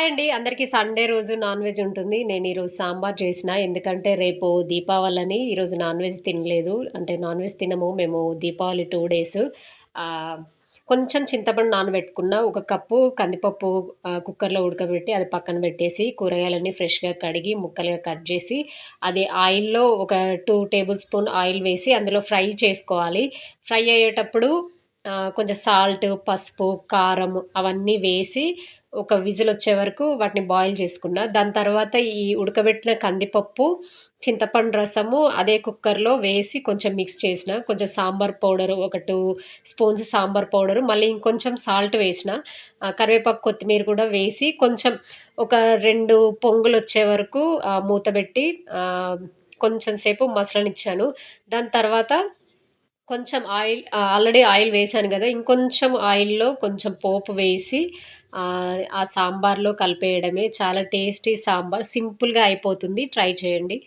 Hi అండి. అందరికీ Sunday రోజు నాన్ వెజ్ ఉంటుంది. నేను ఈరోజు సాంబార్ చేసిన. ఎందుకంటే రేపు దీపావళని ఈరోజు నాన్ వెజ్ తినలేదు. అంటే నాన్ వెజ్ తినము మేము దీపావళి 2 డేస్. ఆహ్, కొంచెం చింతపండు నానబెట్టుకున్న. ఒక కప్పు కందిపప్పు కుక్కర్‌లో ఉడకబెట్టి అది పక్కన పెట్టేసి, కూరగాయలన్నీ ఫ్రెష్‌గా కడిగి ముక్కలుగా కట్ చేసి, అది ఆయిల్‌లో ఒక 2 టేబుల్ స్పూన్ ఆయిల్ వేసి అందులో ఫ్రై చేసుకోవాలి. ఫ్రై అయ్యేటప్పుడు కొంచెం సాల్ట్, పసుపు, కారం అవన్నీ వేసి ఒక విజిలొచ్చే వరకు వాటిని బాయిల్ చేసుకున్నా. దాని తర్వాత ఈ ఉడకబెట్టిన కందిపప్పు, చింతపండు రసము అదే కుక్కర్‌లో వేసి కొంచెం మిక్స్ చేసిన. కొంచెం సాంబార్ పౌడరు ఒక 2 స్పూన్స్ సాంబార్ పౌడరు, మళ్ళీ ఇంకొంచెం సాల్ట్ వేసిన. కరివేపాకు, కొత్తిమీర కూడా వేసి కొంచెం ఒక 2 పొంగులొచ్చే వరకు మూతబెట్టి కొంచెం సేపు మసలనిచ్చాను. దాని తర్వాత కొంచెం ఆల్రెడీ ఆయిల్ వేశాను గదా! ఇంకొంచెం ఆయిల్‌లో కొంచెం పోపు వేసి ఆ సాంబార్‌లో కలిపేయడమే. చాలా టేస్టీ సాంబార్ సింపుల్‌గా అయిపోతుంది. ట్రై చేయండి.